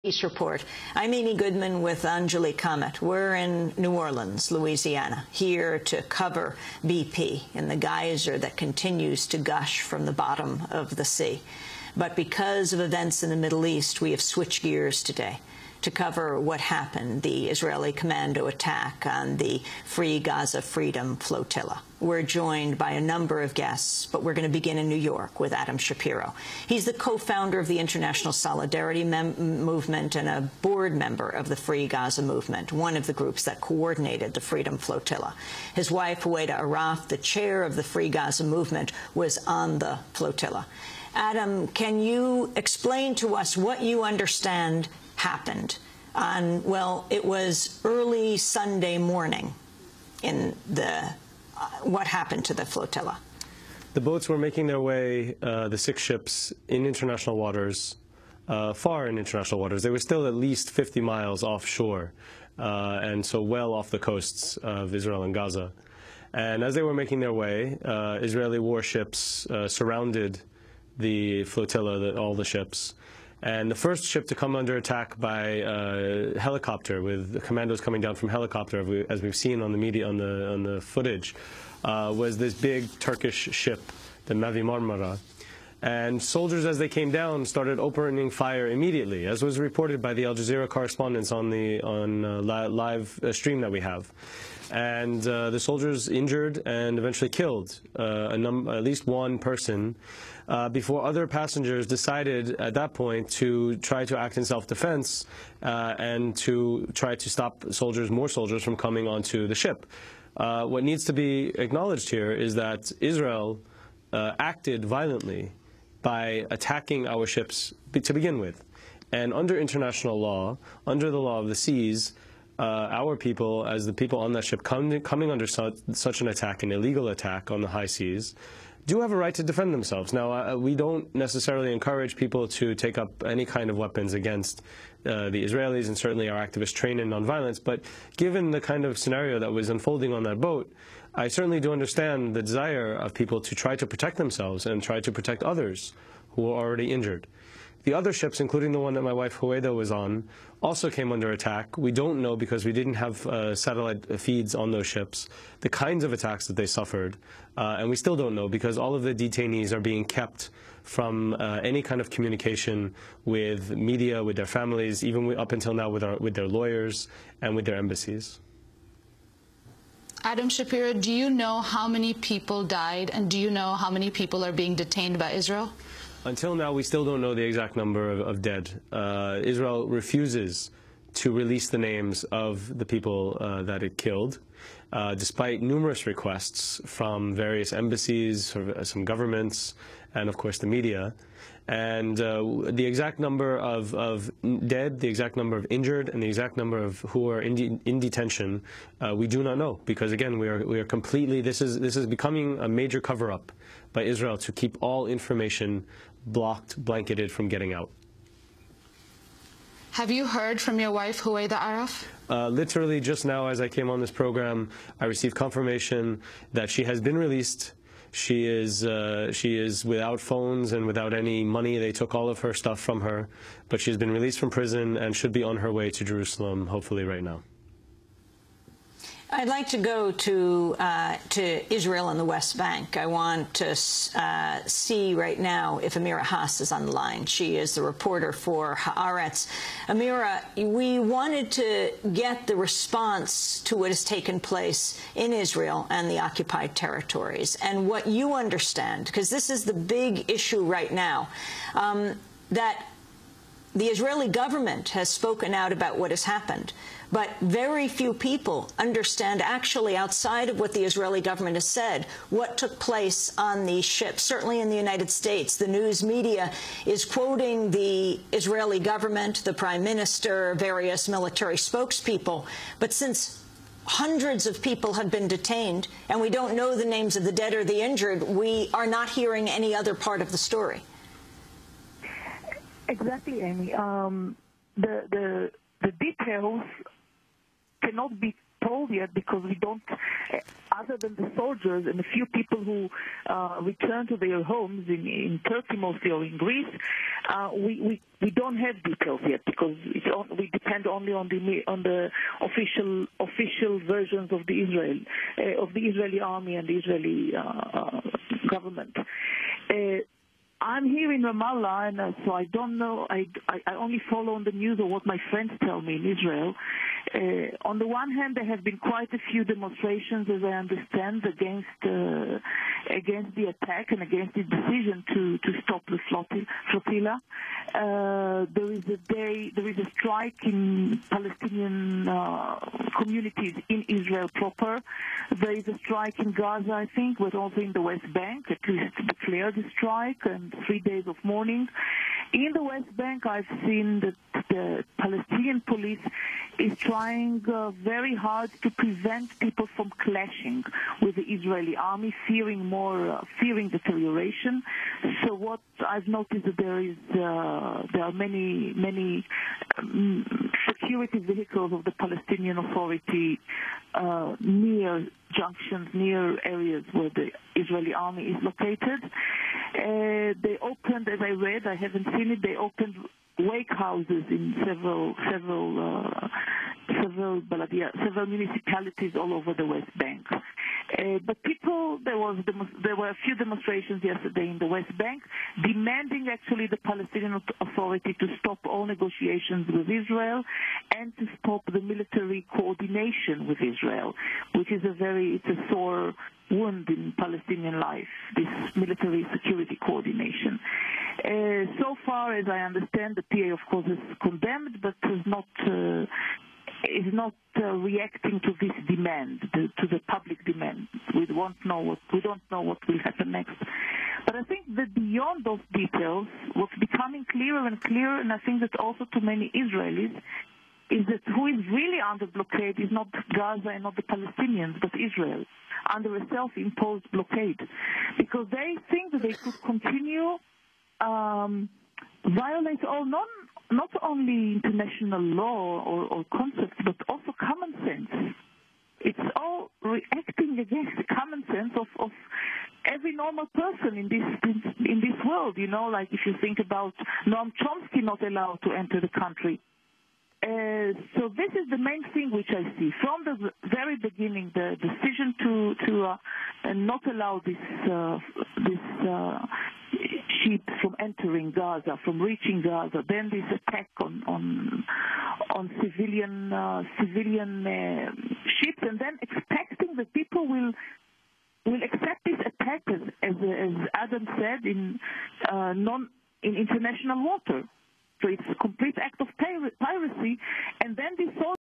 Peace Report. I'm Amy Goodman with Anjali Kamat. We're in New Orleans, Louisiana, here to cover BP and the geyser that continues to gush from the bottom of the sea. But because of events in the Middle East, we have switched gears today to cover what happened, the Israeli commando attack on the Free Gaza Freedom Flotilla. We're joined by a number of guests, but we're going to begin in New York with Adam Shapiro. He's the co-founder of the International Solidarity Movement and a board member of the Free Gaza Movement, one of the groups that coordinated the Freedom Flotilla. His wife, Huwaida Araf, the chair of the Free Gaza Movement, was on the flotilla. Adam, can you explain to us what you understand happened on, well, it was early Sunday morning in the, what happened to the flotilla? The boats were making their way, the 6 ships, in international waters, far in international waters. They were still at least 50 miles offshore, and so well off the coasts of Israel and Gaza. And as they were making their way, Israeli warships surrounded the flotilla, all the ships. And the first ship to come under attack by helicopter, with the commandos coming down from helicopter, as we've seen on the media, on the footage, was this big Turkish ship, the Mavi Marmara. And soldiers, as they came down, started opening fire immediately, as was reported by the Al Jazeera correspondents on the live stream that we have. And the soldiers injured and eventually killed at least one person, before other passengers decided at that point to try to act in self-defense and to try to stop more soldiers from coming onto the ship. What needs to be acknowledged here is that Israel acted violently by attacking our ships to begin with. And under international law, under the law of the seas, our people, as the people on that ship coming under such an attack, an illegal attack on the high seas, do have a right to defend themselves. Now, we don't necessarily encourage people to take up any kind of weapons against the Israelis, and certainly our activists train in nonviolence, but given the kind of scenario that was unfolding on that boat, I certainly do understand the desire of people to try to protect themselves and try to protect others who are already injured. The other ships, including the one that my wife Huwaida was on, also came under attack. We don't know, because we didn't have satellite feeds on those ships, the kinds of attacks that they suffered. And we still don't know, because all of the detainees are being kept from any kind of communication with media, with their families, even up until now with their lawyers and with their embassies. Adam Shapiro, do you know how many people died, and do you know how many people are being detained by Israel? Until now, we still don't know the exact number of dead. Israel refuses to release the names of the people that it killed, despite numerous requests from various embassies, some governments, and of course the media. And the exact number of dead, the exact number of injured, and the exact number of who are in detention, we do not know, because again, we are completely. This is becoming a major cover-up by Israel to keep all information blanketed from getting out. Have you heard from your wife, Huwaida Araf? Literally just now, as I came on this program, I received confirmation that she has been released. She is without phones and without any money. They took all of her stuff from her, but she's been released from prison and should be on her way to Jerusalem, hopefully right now. I'd like to go to Israel and the West Bank. I want to see right now if Amira Haas is on the line. She is the reporter for Haaretz. Amira, we wanted to get the response to what has taken place in Israel and the occupied territories, and what you understand, because this is the big issue right now, that the Israeli government has spoken out about what has happened, but very few people understand, actually, outside of what the Israeli government has said, what took place on these ships. Certainly in the United States, the news media is quoting the Israeli government, the prime minister, various military spokespeople. But since hundreds of people have been detained, and we don't know the names of the dead or the injured, we are not hearing any other part of the story. Exactly, Amy. The details cannot be told yet because we don't, other than the soldiers and a few people who return to their homes in Turkey mostly or in Greece, we don't have details yet because we depend only on the official versions of the Israeli army and the Israeli government. I'm here in Ramallah, and so I don't know. I only follow on the news or what my friends tell me in Israel. On the one hand, there have been quite a few demonstrations, as I understand, against the attack and against the decision to stop the flotilla. There is a strike in Palestinian communities in Israel proper. There is a strike in Gaza, I think, but also in the West Bank, at least declared a strike, and 3 days of mourning. In the West Bank, I've seen that the Palestinian police is trying very hard to prevent people from clashing with the Israeli army, fearing deterioration. So what I've noticed that there are many security vehicles of the Palestinian Authority near junctions, near areas where the Israeli army is located. They opened, as I read, I haven't seen it, they opened wake houses in several municipalities all over the West Bank. But there were a few demonstrations yesterday in the West Bank demanding actually the Palestinian Authority to stop all negotiations with Israel and to stop the military coordination with Israel, which is it's a sore wound in Palestinian life, this military security coordination. So far, as I understand, the PA, of course, is condemned, but is not reacting to this demand, to the public demand. We don't know what will happen next. But I think that beyond those details, what's becoming clearer and clearer, and I think that also to many Israelis, is that who is really under blockade is not Gaza and not the Palestinians, but Israel, under a self-imposed blockade. Because they think that they could continue violate not only international law or concepts, but also common sense. It's all reacting against the common sense of every normal person in this world. You know, like if you think about Noam Chomsky not allowed to enter the country. So this is the main thing which I see from the very beginning: the decision to not allow this sheep from entering Gaza, from reaching Gaza. Then this attack on civilian ships, and then expecting that people will accept this attack as Adam said in international water. So it's a complete act of piracy, and then this